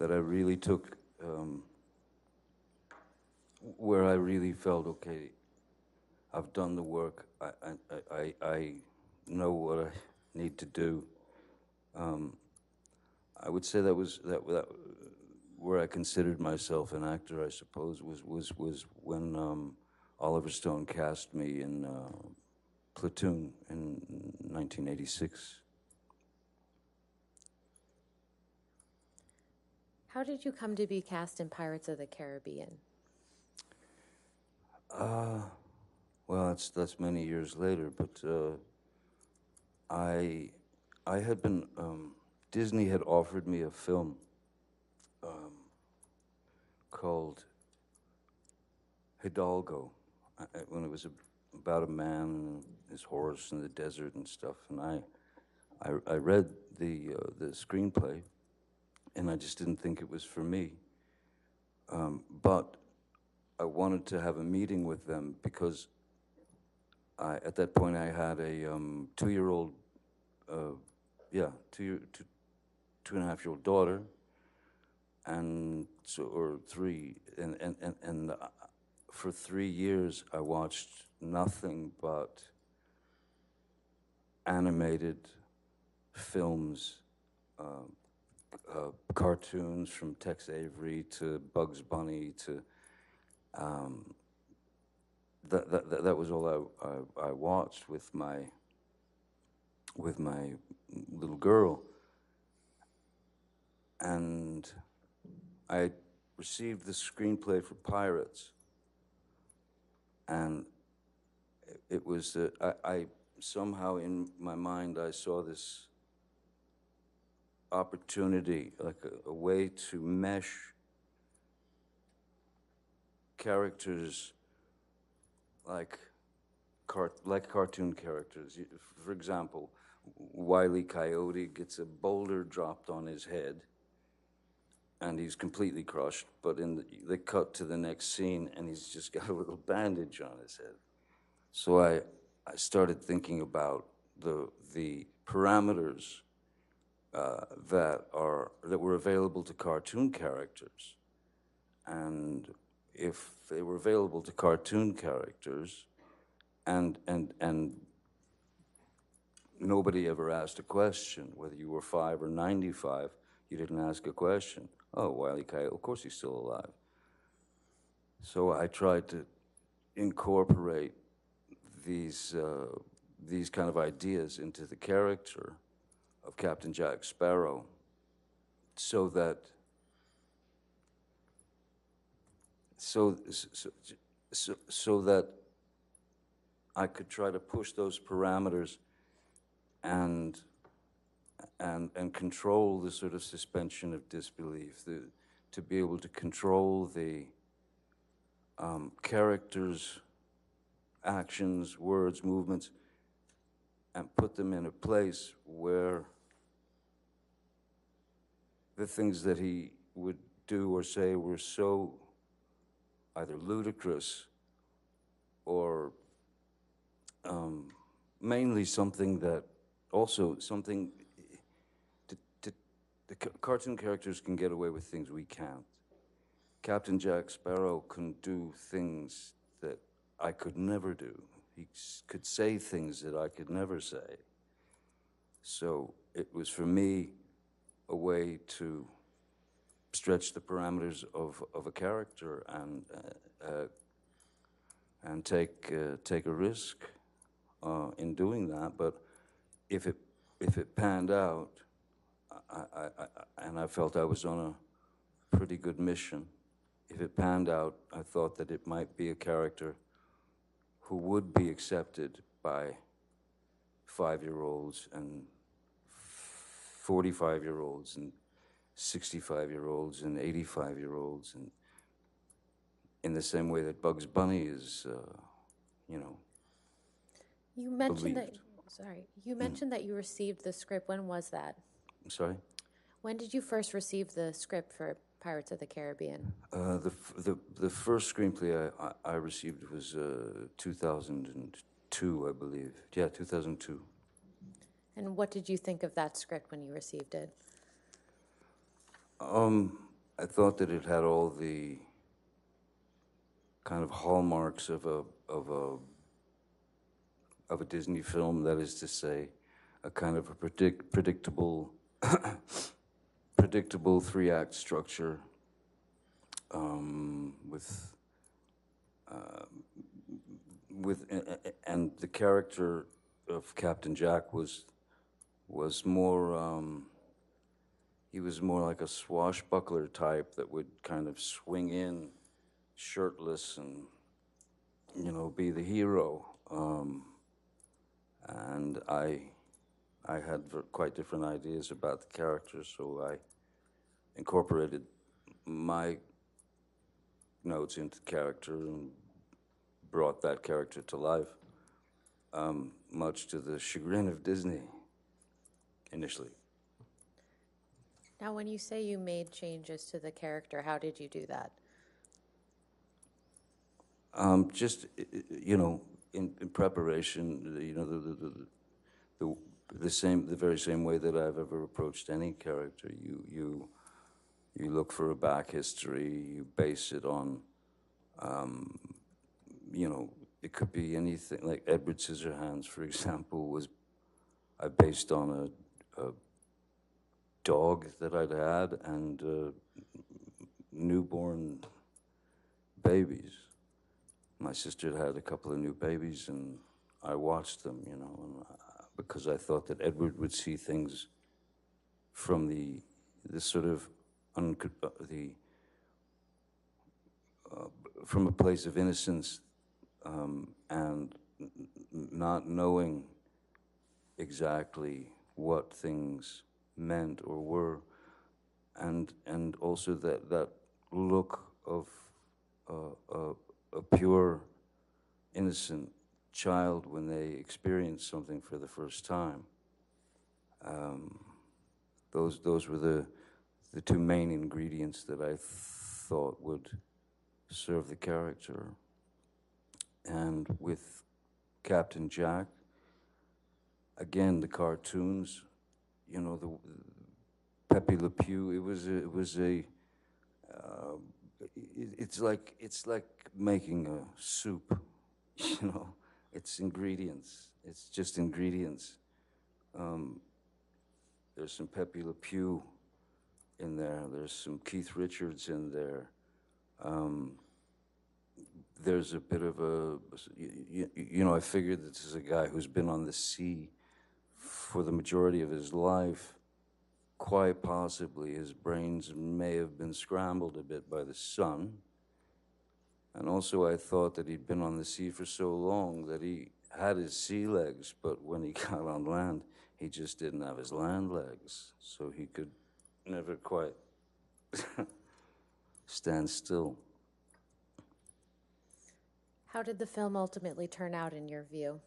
that I really took, where I really felt, okay, I've done the work. I know what I need to do. I would say that where I considered myself an actor, I suppose, was when Oliver Stone cast me in Platoon in 1986. How did you come to be cast in Pirates of the Caribbean? Well, that's many years later, but I had been Disney had offered me a film called Hidalgo, when it was about a man and his horse in the desert and stuff, and I read the screenplay, and I just didn't think it was for me, but I wanted to have a meeting with them because at that point I had a 2-year-old, yeah, 2.5-year-old daughter, and so, or 3, and for 3 years I watched nothing but animated films, cartoons from Tex Avery to Bugs Bunny to that was all I watched with my little girl, and I received the screenplay for Pirates, and it was I somehow in my mind I saw this opportunity, like a way to mesh characters like cartoon characters. For example, Wile E. Coyote gets a boulder dropped on his head, and he's completely crushed. But they cut to the next scene, and he's just got a little bandage on his head. So I started thinking about the parameters that were available to cartoon characters, and if they were available to cartoon characters, and nobody ever asked a question, whether you were 5 or 95, you didn't ask a question. Oh, Wile E. Coyote, of course he's still alive. So I tried to incorporate these kind of ideas into the character of Captain Jack Sparrow, so that I could try to push those parameters and control the sort of suspension of disbelief, to be able to control the characters' actions, words, movements, and put them in a place where the things that he would do or say were so either ludicrous or mainly something that also something the cartoon characters can get away with things we can't. Captain Jack Sparrow can do things that I could never do. He could say things that I could never say. So it was, for me, a way to stretch the parameters of a character and take a risk in doing that. But if it panned out, and I felt I was on a pretty good mission. If it panned out, I thought that it might be a character who would be accepted by 5-year-olds and 45-year-olds and 65-year-olds and 85-year-olds, and in the same way that Bugs Bunny is, You mentioned believed. you mentioned that you received the script. When was that? I'm sorry? When did you first receive the script for Pirates of the Caribbean? The first screenplay I received was 2002, I believe. Yeah, 2002. And what did you think of that script when you received it? I thought that it had all the kind of hallmarks of a Disney film. That is to say, a kind of a predictable predictable three-act structure, with and the character of Captain Jack was more he was more like a swashbuckler type that would kind of swing in shirtless and, you know, be the hero. And I had quite different ideas about the character, so I incorporated my notes into the character and brought that character to life, much to the chagrin of Disney initially. Now, when you say you made changes to the character, how did you do that? Just, you know, in preparation, you know, the very same way that I've ever approached any character. You look for a back history. You base it on, you know, it could be anything. Like Edward Scissorhands, for example, I based on a dog that I'd had and newborn babies. My sister had a couple of new babies, and I watched them, you know, and, because I thought that Edward would see things from the sort of from a place of innocence, and not knowing exactly what things meant or were, and also that look of a pure, innocent child when they experience something for the first time. Those were the two main ingredients that I thought would serve the character. And with Captain Jack, again, the cartoons, you know, the Pepe Le Pew. It's like making a soup, you know. It's ingredients. It's just ingredients. There's some Pepe Le Pew in there. There's some Keith Richards in there. There's a bit of you know, I figured this is a guy who's been on the sea for the majority of his life. Quite possibly his brains may have been scrambled a bit by the sun. And also I thought that he'd been on the sea for so long that he had his sea legs, but when he got on land, he just didn't have his land legs. So he could never quite stand still. How did the film ultimately turn out in your view?